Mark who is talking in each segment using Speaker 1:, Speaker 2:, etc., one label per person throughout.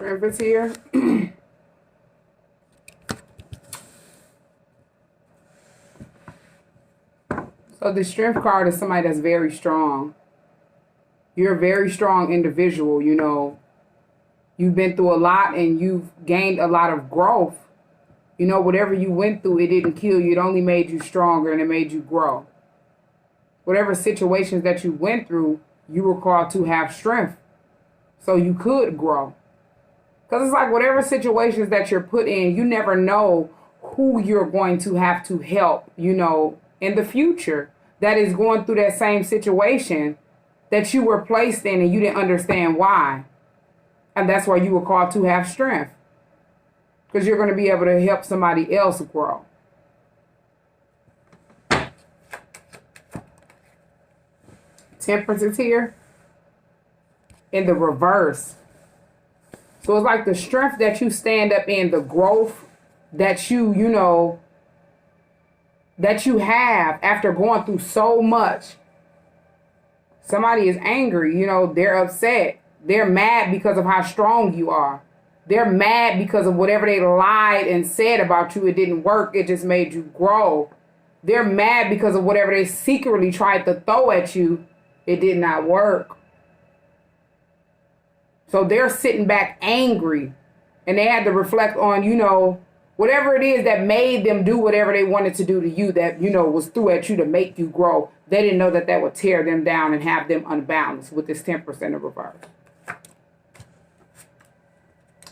Speaker 1: Strength is here. So the strength card is somebody that's very strong. You're a very strong individual, you know. You've been through a lot and you've gained a lot of growth. You know, whatever you went through, it didn't kill you. It only made you stronger and it made you grow. Whatever situations that you went through, you were called to have strength so you could grow. Because it's like whatever situations that you're put in, you never know who you're going to have to help, you know, in the future that is going through that same situation that you were placed in and you didn't understand why. And that's why you were called to have strength. Because you're going to be able to help somebody else grow. Temperance is here in the reverse. So it's like the strength that you stand up in, the growth that you know, that you have after going through so much. Somebody is angry, you know, they're upset. They're mad because of how strong you are. They're mad because of whatever they lied and said about you. It didn't work. It just made you grow. They're mad because of whatever they secretly tried to throw at you. It did not work. So they're sitting back angry. And they had to reflect on, you know, whatever it is that made them do whatever they wanted to do to you that, you know, was threw at you to make you grow. They didn't know that that would tear them down and have them unbalanced with this 10% in reverse.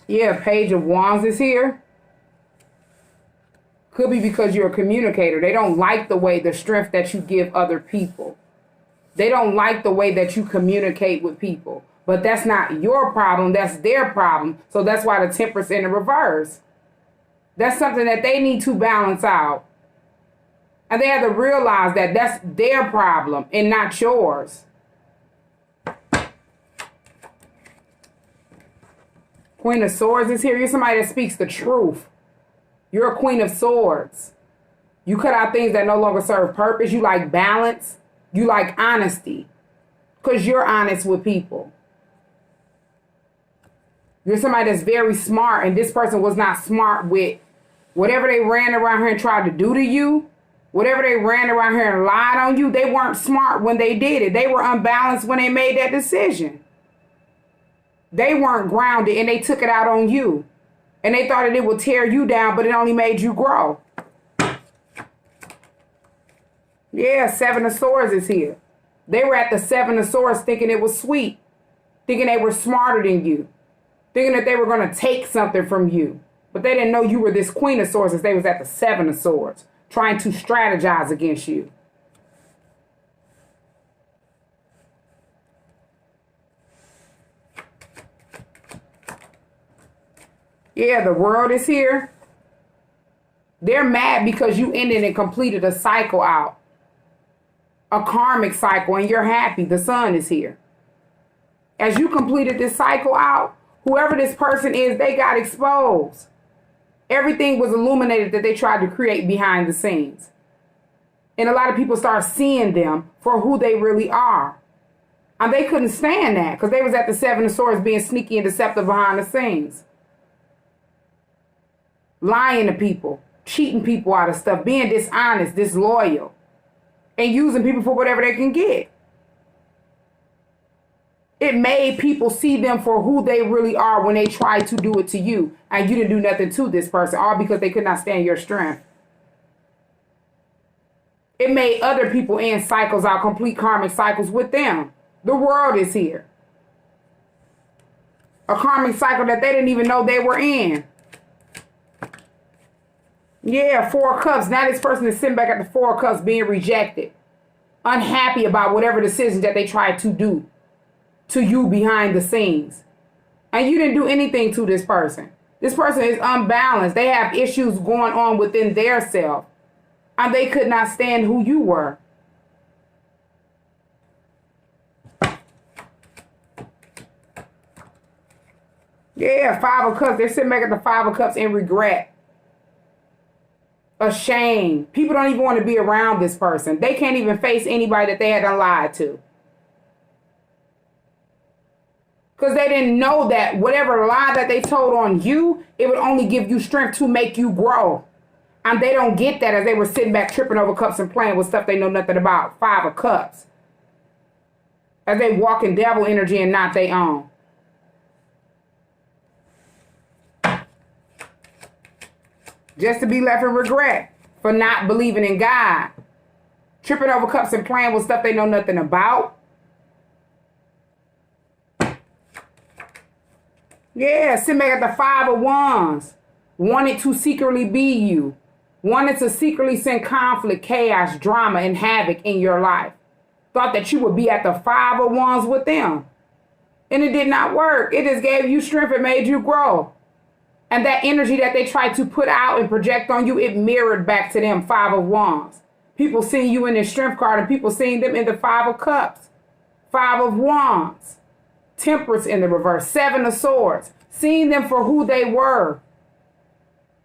Speaker 1: Yeah, Page of Wands is here. Could be because you're a communicator. They don't like the way, the strength that you give other people. They don't like the way that you communicate with people. But that's not your problem. That's their problem. So that's why the 10% in the reverse. That's something that they need to balance out. And they have to realize that that's their problem and not yours. Queen of Swords is here. You're somebody that speaks the truth. You're a Queen of Swords. You cut out things that no longer serve purpose. You like balance. You like honesty. Because you're honest with people. You're somebody that's very smart, and this person was not smart with whatever they ran around here and tried to do to you. Whatever they ran around here and lied on you, they weren't smart when they did it. They were unbalanced when they made that decision. They weren't grounded, and they took it out on you. And they thought that it would tear you down, but it only made you grow. Yeah, 7 of Swords is here. They were at the 7 of Swords thinking it was sweet. Thinking they were smarter than you. Thinking that they were going to take something from you. But they didn't know you were this Queen of Swords as they was at the 7 of Swords. Trying to strategize against you. Yeah, the World is here. They're mad because you ended and completed a cycle out. A karmic cycle, and you're happy. The Sun is here. As you completed this cycle out, whoever this person is, they got exposed. Everything was illuminated that they tried to create behind the scenes. And a lot of people start seeing them for who they really are. And they couldn't stand that because they was at the 7 of Swords being sneaky and deceptive behind the scenes. Lying to people, cheating people out of stuff, being dishonest, disloyal, and using people for whatever they can get. It made people see them for who they really are when they tried to do it to you. And you didn't do nothing to this person, all because they could not stand your strength. It made other people end cycles out, complete karmic cycles with them. The World is here. A karmic cycle that they didn't even know they were in. Yeah, 4 of Cups. Now this person is sitting back at the 4 of Cups being rejected. Unhappy about whatever decisions that they tried to do to you behind the scenes. And you didn't do anything to this person. This person is unbalanced. They have issues going on within their self. And they could not stand who you were. Yeah, 5 of Cups. They're sitting back at the 5 of Cups in regret. Ashamed. People don't even want to be around this person. They can't even face anybody that they had lied to. Because they didn't know that whatever lie that they told on you, it would only give you strength to make you grow. And they don't get that as they were sitting back tripping over cups and playing with stuff they know nothing about. 5 of Cups. As they walk in devil energy and not their own. Just to be left in regret for not believing in God. Tripping over cups and playing with stuff they know nothing about. Yeah, sitting back at the 5 of Wands. Wanted to secretly be you. Wanted to secretly send conflict, chaos, drama, and havoc in your life. Thought that you would be at the 5 of Wands with them. And it did not work. It just gave you strength. It made you grow. And that energy that they tried to put out and project on you, it mirrored back to them, 5 of Wands. People seeing you in their strength card and people seeing them in the 5 of Cups. 5 of Wands. Temperance in the reverse. 7 of Swords. Seeing them for who they were.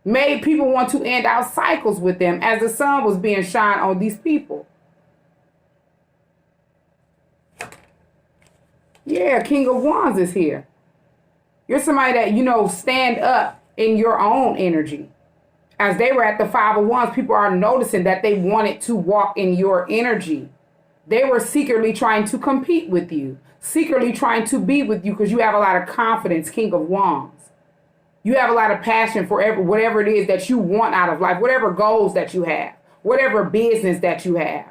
Speaker 1: Made people want to end out cycles with them as the sun was being shined on these people. Yeah, King of Wands is here. You're somebody that, stand up in your own energy. As they were at the 5 of Wands, people are noticing that they wanted to walk in your energy. They were secretly trying to compete with you. Secretly trying to be with you because you have a lot of confidence, King of Wands. You have a lot of passion for whatever it is that you want out of life, whatever goals that you have, whatever business that you have,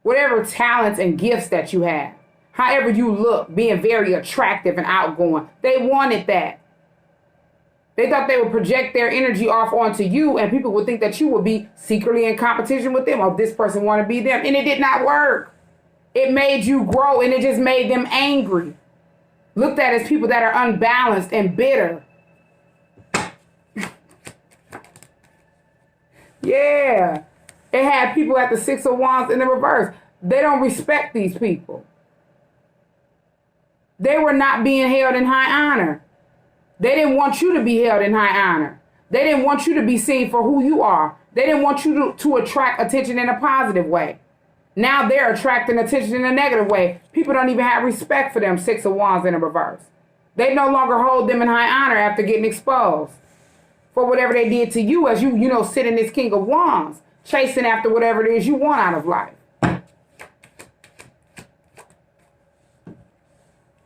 Speaker 1: whatever talents and gifts that you have, however you look, being very attractive and outgoing. They wanted that. They thought they would project their energy off onto you and people would think that you would be secretly in competition with them. Oh, this person want to be them. And it did not work. It made you grow and it just made them angry. Looked at as people that are unbalanced and bitter. Yeah. It had people at the 6 of Wands in the reverse. They don't respect these people. They were not being held in high honor. They didn't want you to be held in high honor. They didn't want you to be seen for who you are. They didn't want you to attract attention in a positive way. Now they're attracting attention in a negative way. People don't even have respect for them, 6 of Wands in the reverse. They no longer hold them in high honor after getting exposed for whatever they did to you as you sit in this King of Wands, chasing after whatever it is you want out of life.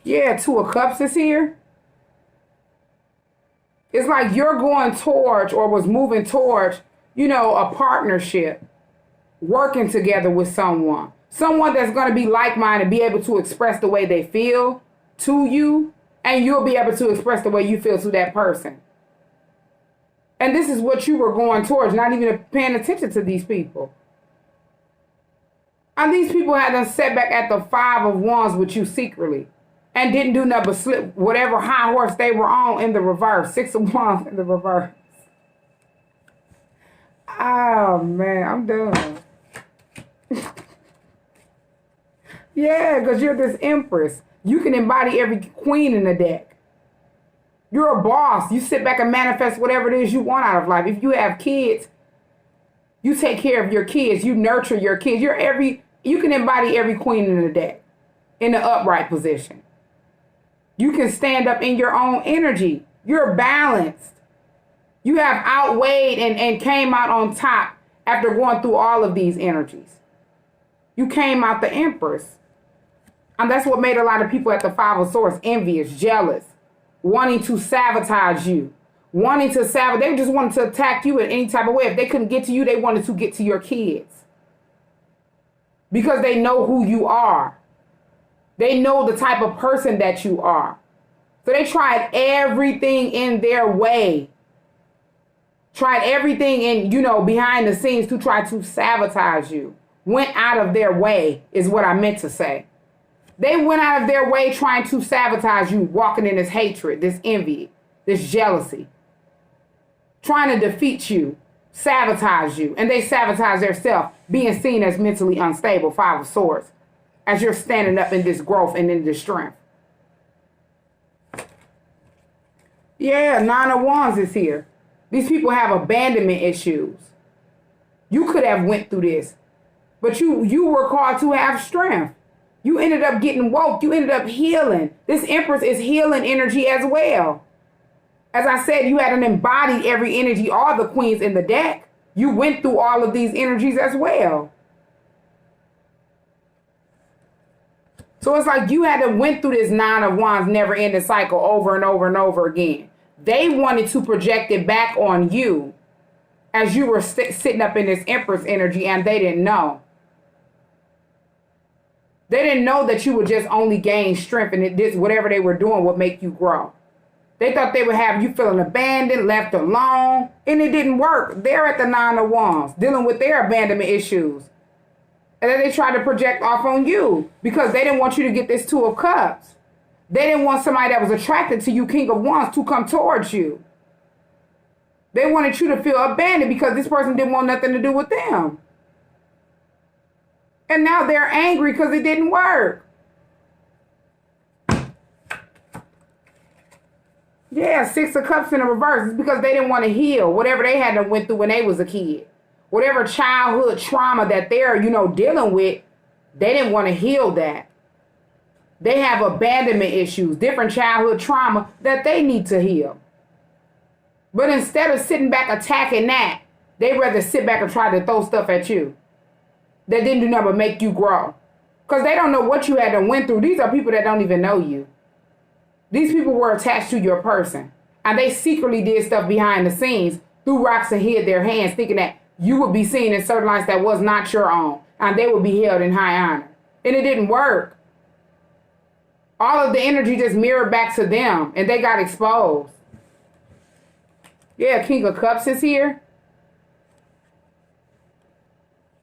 Speaker 1: Yeah, 2 of Cups is here. It's like you're going towards or was moving towards, a partnership, working together with someone that's going to be like-minded, be able to express the way they feel to you, and you'll be able to express the way you feel to that person. And this is what you were going towards, not even paying attention to these people. And these people had them set back at the 5 of Wands with you secretly. And didn't do nothing but slip whatever high horse they were on in the reverse. 6 of Wands in the reverse. Oh, man, I'm done. Yeah, because you're this empress. You can embody every queen in the deck. You're a boss. You sit back and manifest whatever it is you want out of life. If you have kids, you take care of your kids. You nurture your kids. You can embody every queen in the deck in the upright position. You can stand up in your own energy. You're balanced. You have outweighed and came out on top after going through all of these energies. You came out the Empress. And that's what made a lot of people at the 5 of Swords envious, jealous, wanting to sabotage you. They just wanted to attack you in any type of way. If they couldn't get to you, they wanted to get to your kids. Because they know who you are. They know the type of person that you are. So they tried everything in their way. Tried everything in, behind the scenes to try to sabotage you. Went out of their way is what I meant to say. They went out of their way trying to sabotage you, walking in this hatred, this envy, this jealousy. Trying to defeat you, sabotage you. And they sabotage themselves, being seen as mentally unstable, 5 of Swords, as you're standing up in this growth and in this strength. Yeah, 9 of Wands is here. These people have abandonment issues. You could have went through this, but you were called to have strength. You ended up getting woke. You ended up healing. This Empress is healing energy as well. As I said, you had an embodied every energy, all the queens in the deck. You went through all of these energies as well. So it's like you had to went through this Nine of Wands never-ending cycle over and over and over again. They wanted to project it back on you as you were sitting up in this Empress energy, and they didn't know. They didn't know that you would just only gain strength, and this whatever they were doing would make you grow. They thought they would have you feeling abandoned, left alone, and it didn't work. They're at the Nine of Wands, dealing with their abandonment issues. And then they tried to project off on you because they didn't want you to get this Two of Cups. They didn't want somebody that was attracted to you, King of Wands, to come towards you. They wanted you to feel abandoned because this person didn't want nothing to do with them. And now they're angry because it didn't work. Yeah, Six of Cups in the reverse. It's because they didn't want to heal whatever they had to went through when they was a kid. Whatever childhood trauma that they're, dealing with, they didn't want to heal that. They have abandonment issues, different childhood trauma that they need to heal. But instead of sitting back attacking that, they'd rather sit back and try to throw stuff at you that didn't do nothing but make you grow. Because they don't know what you had to went through. These are people that don't even know you. These people were attached to your person. And they secretly did stuff behind the scenes, threw rocks and hid their hands, thinking that you would be seen in certain lights that was not your own. And they would be held in high honor. And it didn't work. All of the energy just mirrored back to them. And they got exposed. Yeah, King of Cups is here.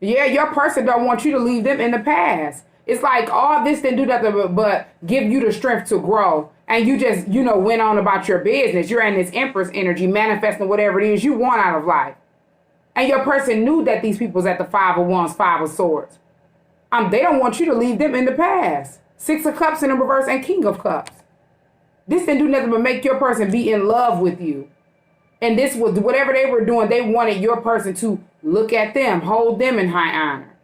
Speaker 1: Yeah, your person don't want you to leave them in the past. It's like all this didn't do nothing but give you the strength to grow. And you just, went on about your business. You're in this Empress energy, manifesting whatever it is you want out of life. And your person knew that these people's at the Five of Wands, Five of Swords. They don't want you to leave them in the past. Six of Cups in the reverse and King of Cups. This didn't do nothing but make your person be in love with you. And this was whatever they were doing, they wanted your person to look at them, hold them in high honor.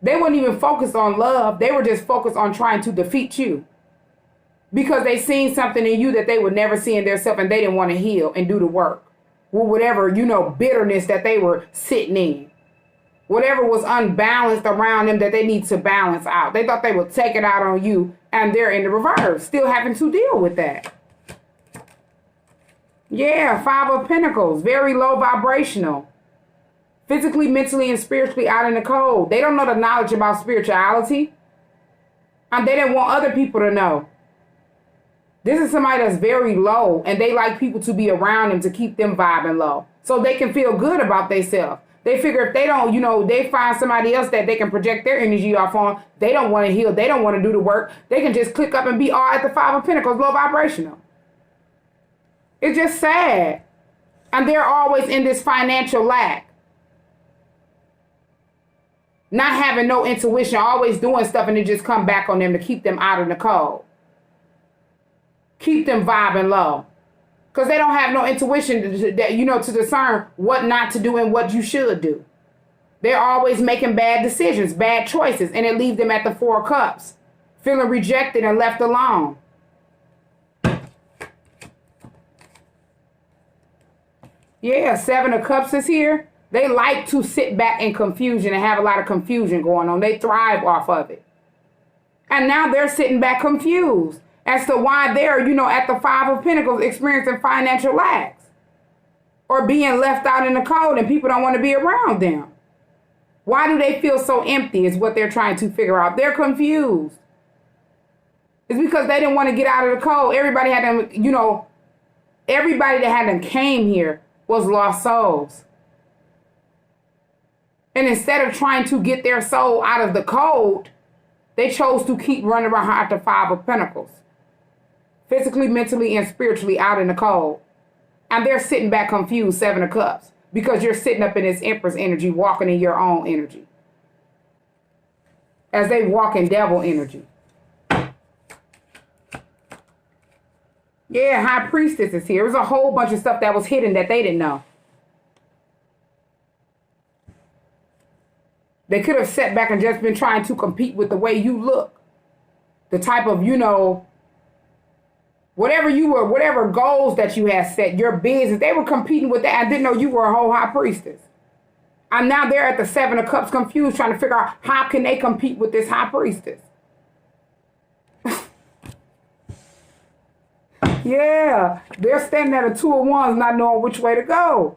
Speaker 1: They weren't even focused on love. They were just focused on trying to defeat you. Because they seen something in you that they would never see in themselves, and they didn't want to heal and do the work. With whatever, bitterness that they were sitting in. Whatever was unbalanced around them that they need to balance out. They thought they would take it out on you, and they're in the reverse, still having to deal with that. Yeah, Five of Pentacles, very low vibrational. Physically, mentally, and spiritually out in the cold. They don't know the knowledge about spirituality. And they didn't want other people to know. This is somebody that's very low, and they like people to be around them to keep them vibing low. So they can feel good about themselves. They figure if they don't, they find somebody else that they can project their energy off on, they don't want to heal, they don't want to do the work, they can just click up and be all at the Five of Pentacles, low vibrational. It's just sad. And they're always in this financial lack. Not having no intuition, always doing stuff, and it just come back on them to keep them out in the cold. Keep them vibing low. Because they don't have no intuition to discern what not to do and what you should do. They're always making bad decisions, bad choices, and it leaves them at the Four of Cups, feeling rejected and left alone. Yeah, Seven of Cups is here. They like to sit back in confusion and have a lot of confusion going on. They thrive off of it. And now they're sitting back confused as to why they're, at the Five of Pentacles experiencing financial lacks or being left out in the cold, and people don't want to be around them. Why do they feel so empty is what they're trying to figure out. They're confused. It's because they didn't want to get out of the cold. Everybody had them, everybody that had them came here was lost souls. And instead of trying to get their soul out of the cold, they chose to keep running around the Five of Pentacles. Physically, mentally, and spiritually out in the cold. And they're sitting back confused, Seven of Cups. Because you're sitting up in this Empress energy, walking in your own energy. As they walk in devil energy. Yeah, High Priestess is here. There's a whole bunch of stuff that was hidden that they didn't know. They could have sat back and just been trying to compete with the way you look. The type of, you know, whatever goals that you had set, your business, they were competing with that. I didn't know you were a whole high priestess. And now they're at the Seven of Cups confused, trying to figure out how can they compete with this high priestess. Yeah, they're standing at a Two of Wands not knowing which way to go.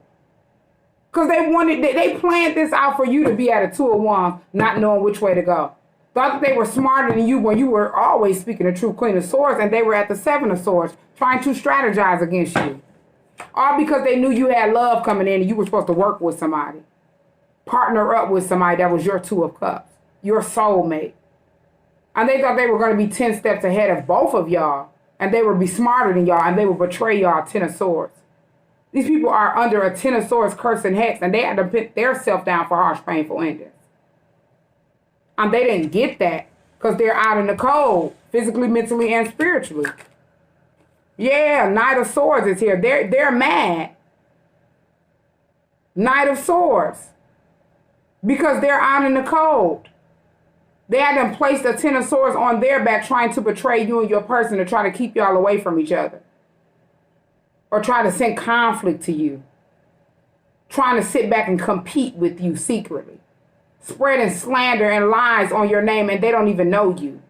Speaker 1: Because they planned this out for you to be at a Two of Wands not knowing which way to go. Thought that they were smarter than you when you were always speaking the truth, Queen of Swords, and they were at the Seven of Swords trying to strategize against you. All because they knew you had love coming in and you were supposed to work with somebody. Partner up with somebody that was your Two of Cups, your soulmate. And they thought they were going to be 10 steps ahead of both of y'all. And they would be smarter than y'all, and they would betray y'all, Ten of Swords. These people are under a Ten of Swords curse and hex, and they had to put their self down for harsh, painful endings. And they didn't get that because they're out in the cold, physically, mentally, and spiritually. Yeah, Knight of Swords is here. They're mad. Knight of Swords. Because they're out in the cold. They had them place the Ten of Swords on their back trying to betray you and your person to try to keep y'all away from each other. Or try to send conflict to you. Trying to sit back and compete with you secretly. Spreading slander and lies on your name and they don't even know you.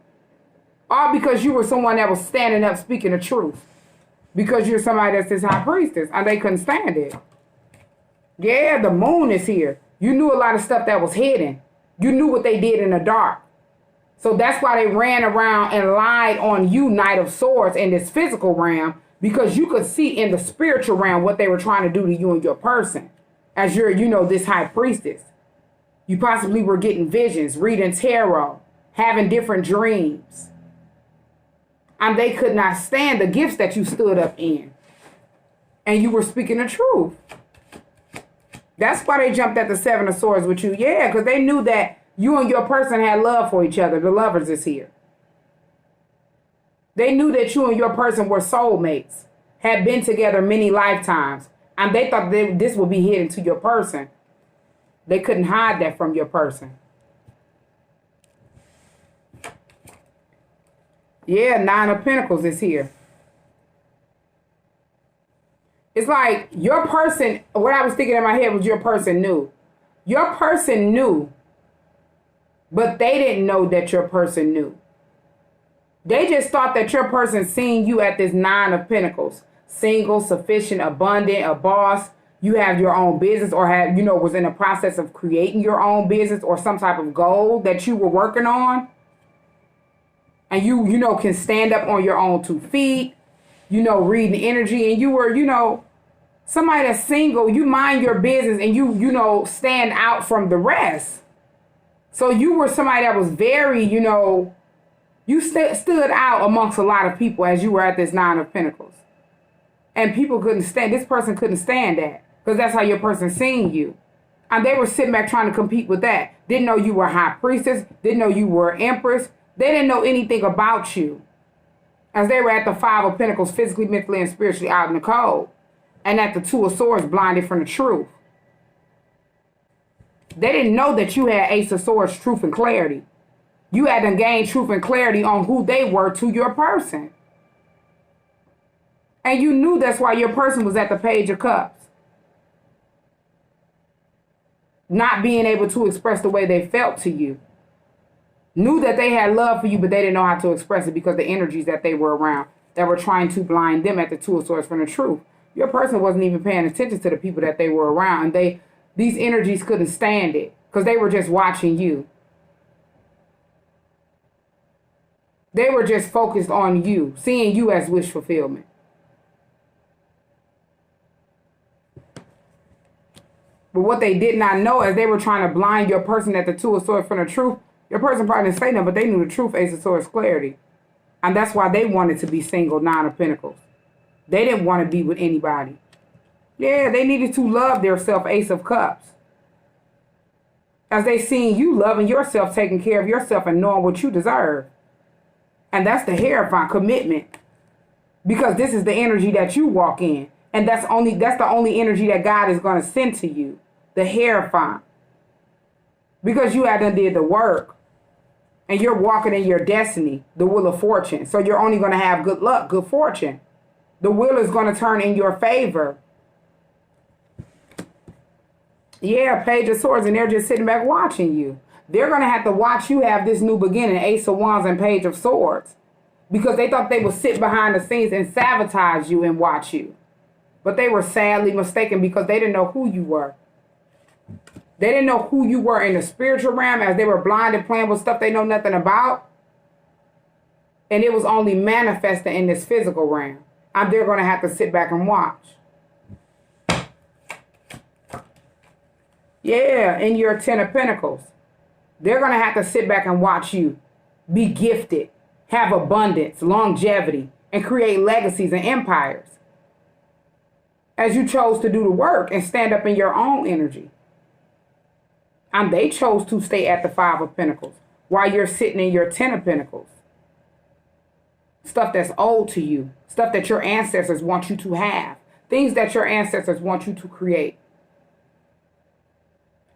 Speaker 1: All because you were someone that was standing up speaking the truth. Because you're somebody that's this high priestess and they couldn't stand it. Yeah, the moon is here. You knew a lot of stuff that was hidden. You knew what they did in the dark. So that's why they ran around and lied on you, Knight of Swords, in this physical realm, because you could see in the spiritual realm what they were trying to do to you and your person. As you're, you know, this high priestess. You possibly were getting visions, reading tarot, having different dreams. And they could not stand the gifts that you stood up in. And you were speaking the truth. That's why they jumped at the Seven of Swords with you. Yeah, because they knew that you and your person had love for each other. The lovers is here. They knew that you and your person were soulmates, had been together many lifetimes, and they thought this would be hidden to your person. They couldn't hide that from your person. Yeah, Nine of Pentacles is here. It's like your person, what I was thinking in my head was your person knew. Your person knew. But they didn't know that your person knew. They just thought that your person seen you at this Nine of Pentacles. Single, sufficient, abundant, a boss. You have your own business or have, you know, was in the process of creating your own business or some type of goal that you were working on. And you know, can stand up on your own 2 feet. You know, reading energy. And you were, you know, somebody that's single. You mind your business and you know, stand out from the rest. So you were somebody that was very, you know, you stood out amongst a lot of people as you were at this Nine of Pentacles. And people couldn't stand, this person couldn't stand that. Because that's how your person seen you. And they were sitting back trying to compete with that. Didn't know you were a high priestess. Didn't know you were an empress. They didn't know anything about you. As they were at the Five of Pentacles, physically, mentally, and spiritually out in the cold. And at the Two of Swords, blinded from the truth. They didn't know that you had Ace of Swords, truth and clarity. You had to gain truth and clarity on who they were to your person. And you knew that's why your person was at the Page of Cups. Not being able to express the way they felt to you. Knew that they had love for you, but they didn't know how to express it because the energies that they were around that were trying to blind them at the Two of Swords from the truth. Your person wasn't even paying attention to the people that they were around. And these energies couldn't stand it because they were just watching you. They were just focused on you, seeing you as wish fulfillment. But what they did not know as they were trying to blind your person at the Two of Swords from the truth, your person probably didn't say nothing, but they knew the truth, Ace of Swords, clarity. And that's why they wanted to be single, Nine of Pentacles. They didn't want to be with anybody. Yeah, they needed to love their self, Ace of Cups. As they seen you loving yourself, taking care of yourself, and knowing what you deserve. And that's the Hierophant commitment. Because this is the energy that you walk in. And that's the only energy that God is going to send to you. The Hierophant. because you hadn't did the work. And you're walking in your destiny, the wheel of fortune. So you're only going to have good luck, good fortune. The wheel is going to turn in your favor. Yeah, Page of Swords, and they're just sitting back watching you. They're going to have to watch you have this new beginning, Ace of Wands and Page of Swords. Because they thought they would sit behind the scenes and sabotage you and watch you. But they were sadly mistaken because they didn't know who you were. They didn't know who you were in the spiritual realm as they were blind and playing with stuff they know nothing about. And it was only manifesting in this physical realm. And they're going to have to sit back and watch. Yeah, in your Ten of Pentacles. They're going to have to sit back and watch you be gifted, have abundance, longevity, and create legacies and empires. As you chose to do the work and stand up in your own energy. And they chose to stay at the Five of Pentacles while you're sitting in your Ten of Pentacles. Stuff that's owed to you. Stuff that your ancestors want you to have. Things that your ancestors want you to create.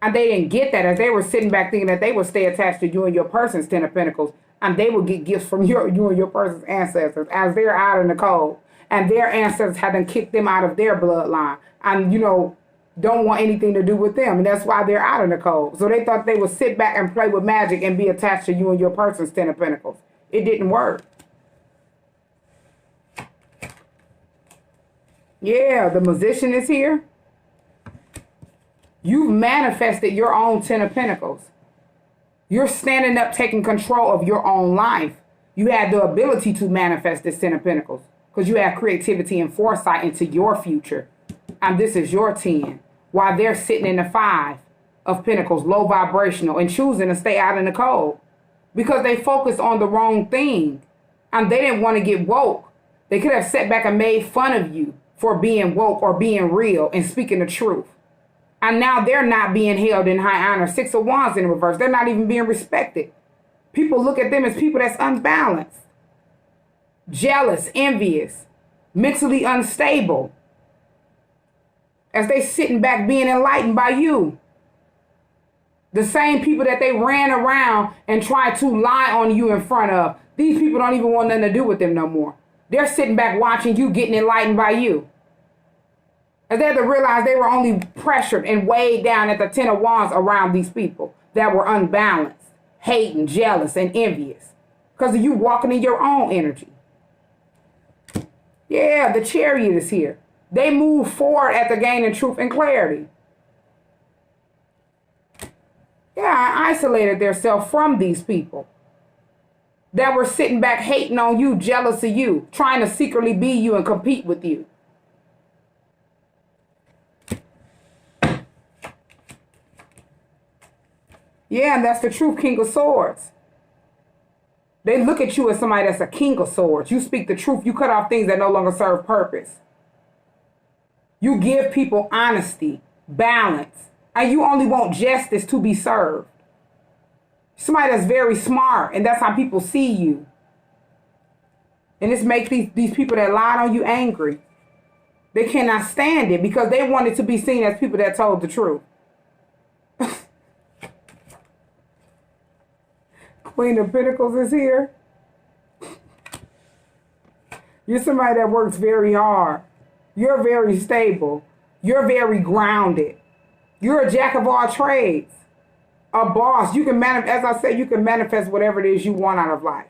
Speaker 1: And they didn't get that as they were sitting back thinking that they would stay attached to you and your person's Ten of Pentacles. And they would get gifts from you and your person's ancestors as they're out in the cold. And their ancestors had done kicked them out of their bloodline. And, don't want anything to do with them. And that's why they're out in the cold. So they thought they would sit back and play with magic and be attached to you and your person's Ten of Pentacles. It didn't work. Yeah, the Magician is here. You've manifested your own Ten of Pentacles. You're standing up, taking control of your own life. You had the ability to manifest this Ten of Pentacles because you have creativity and foresight into your future. And this is your 10. While they're sitting in the Five of Pentacles, low vibrational, and choosing to stay out in the cold. Because they focused on the wrong thing. And they didn't want to get woke. They could have sat back and made fun of you for being woke or being real and speaking the truth. And now they're not being held in high honor. Six of Wands in reverse. They're not even being respected. People look at them as people that's unbalanced. Jealous, envious, mentally unstable. As they sitting back being enlightened by you. The same people that they ran around and tried to lie on you in front of. These people don't even want nothing to do with them no more. They're sitting back watching you getting enlightened by you. As they had to realize they were only pressured and weighed down at the Ten of Wands around these people that were unbalanced, hating, jealous, and envious. Because of you walking in your own energy. Yeah, the Chariot is here. They move forward at the gaining truth and clarity. Yeah, I isolated themselves from these people that were sitting back hating on you, jealous of you, trying to secretly be you and compete with you. Yeah, and that's the truth, King of Swords. They look at you as somebody that's a King of Swords. You speak the truth. You cut off things that no longer serve purpose. You give people honesty, balance, and you only want justice to be served. Somebody that's very smart, and that's how people see you. And this makes these people that lied on you angry. They cannot stand it because they wanted to be seen as people that told the truth. Queen of Pentacles is here. You're somebody that works very hard. You're very stable. You're very grounded. You're a jack of all trades. A boss. You can as I said, you can manifest whatever it is you want out of life.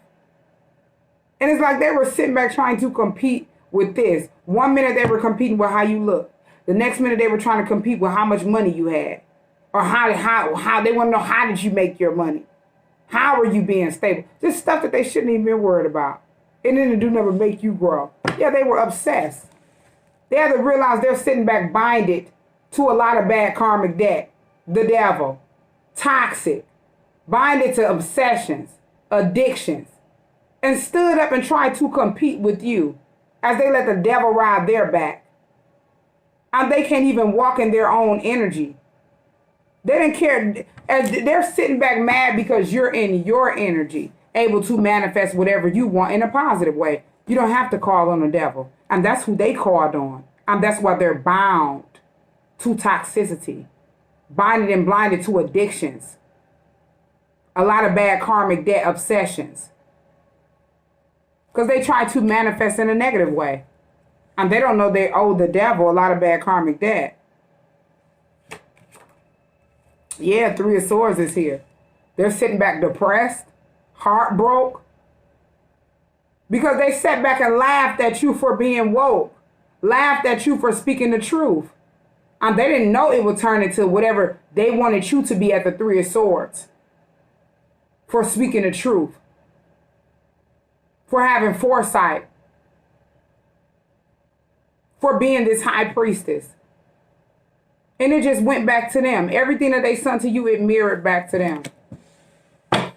Speaker 1: And it's like they were sitting back trying to compete with this. 1 minute they were competing with how you look. The next minute they were trying to compete with how much money you had. Or how they want to know, how did you make your money? How are you being stable? Just stuff that they shouldn't even be worried about. And then to do nothing but make you grow. Yeah, they were obsessed. They had to realize they're sitting back binded to a lot of bad karmic debt. The devil. Toxic. Binded to obsessions. Addictions. And stood up and tried to compete with you as they let the devil ride their back. And they can't even walk in their own energy. They didn't care. As they're sitting back mad because you're in your energy, able to manifest whatever you want in a positive way. You don't have to call on the devil. And that's who they called on. And that's why they're bound to toxicity. Binded and blinded to addictions. a lot of bad karmic debt obsessions. Because they try to manifest in a negative way. And they don't know they owe the devil a lot of bad karmic debt. Yeah, Three of Swords is here. They're sitting back depressed, heartbroken. Because they sat back and laughed at you for being woke. Laughed at you for speaking the truth. And they didn't know it would turn into whatever they wanted you to be at the Three of Swords. For speaking the truth. For having foresight. For being this high priestess. And it just went back to them. Everything that they sent to you, it mirrored back to them.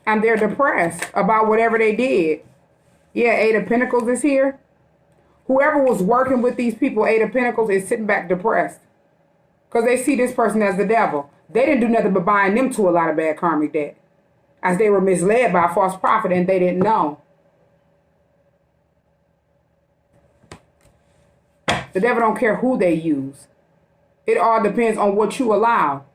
Speaker 1: And they're depressed about whatever they did. Yeah, Eight of Pentacles is here. Whoever was working with these people, Eight of Pentacles, is sitting back depressed. Because they see this person as the devil. They didn't do nothing but bind them to a lot of bad karmic debt. As they were misled by a false prophet and they didn't know. The devil don't care who they use. It all depends on what you allow.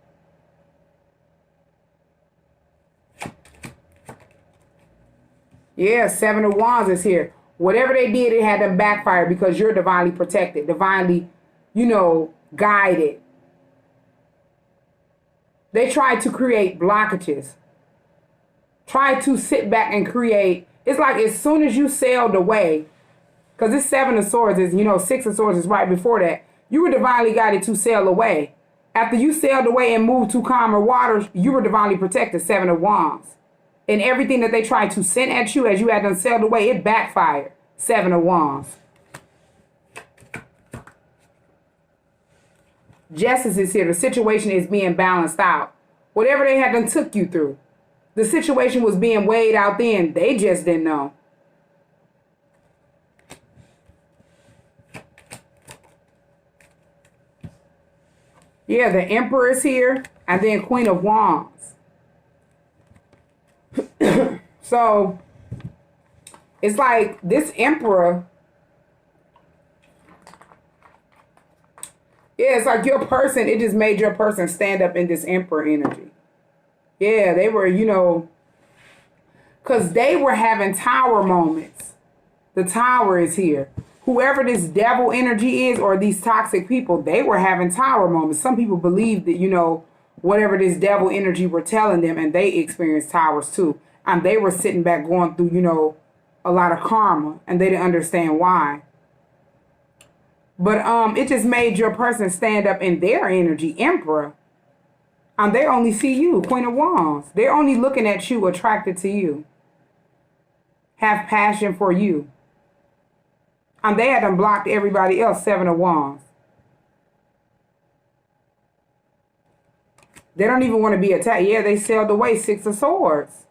Speaker 1: Yeah, Seven of Wands is here. Whatever they did, it had them backfire because you're divinely protected, divinely, guided. They tried to create blockages. Try to sit back and create. It's like as soon as you sailed away, because this Seven of Swords is, Six of Swords is right before that. You were divinely guided to sail away. After you sailed away and moved to calmer waters, you were divinely protected, Seven of Wands. And everything that they tried to send at you as you had done sailed away, it backfired, Seven of Wands. Justice is here. The situation is being balanced out. Whatever they had done took you through. The situation was being weighed out then. They just didn't know. Yeah, the Emperor is here. And then Queen of Wands. So, it's like this Emperor. Yeah, it's like your person, it just made your person stand up in this Emperor energy. Yeah, they were, because they were having tower moments. The Tower is here. Whoever this devil energy is or these toxic people, they were having tower moments. Some people believe that, whatever this devil energy were telling them, and they experienced towers too. And they were sitting back going through, a lot of karma, and they didn't understand why. But it just made your person stand up in their energy, Emperor. And they only see you, Queen of Wands. They're only looking at you, attracted to you. Have passion for you. And they had them blocked everybody else, Seven of Wands. They don't even want to be attacked. Yeah, they sailed away, Six of Swords.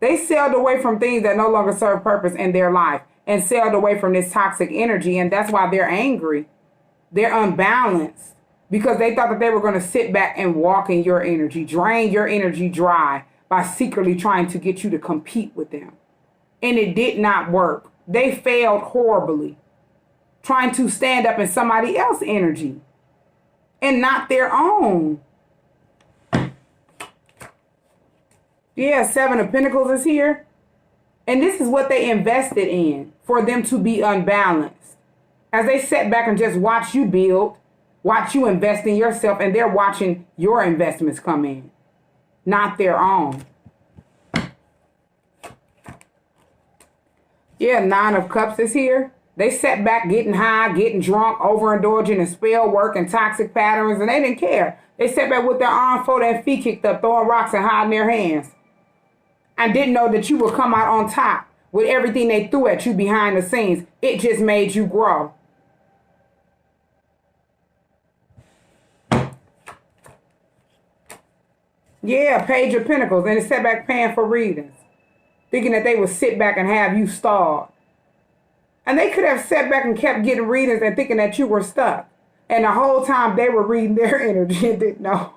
Speaker 1: They sailed away from things that no longer serve purpose in their life. And sailed away from this toxic energy. And that's why they're angry. They're unbalanced. Because they thought that they were going to sit back and walk in your energy. Drain your energy dry. By secretly trying to get you to compete with them. And it did not work. They failed horribly. Trying to stand up in somebody else's energy. And not their own. Yeah, Seven of Pentacles is here. And this is what they invested in for them to be unbalanced. As they sat back and just watch you build, watch you invest in yourself, and they're watching your investments come in, not their own. Yeah, Nine of Cups is here. They sat back getting high, getting drunk, overindulging in spell work and toxic patterns, and they didn't care. They sat back with their arms folded and feet kicked up, throwing rocks and hiding their hands. And didn't know that you would come out on top with everything they threw at you behind the scenes. It just made you grow. Yeah, Page of Pentacles. And they sat back paying for readings. Thinking that they would sit back and have you stalled. And they could have sat back and kept getting readings and thinking that you were stuck. And the whole time they were reading their energy and didn't know.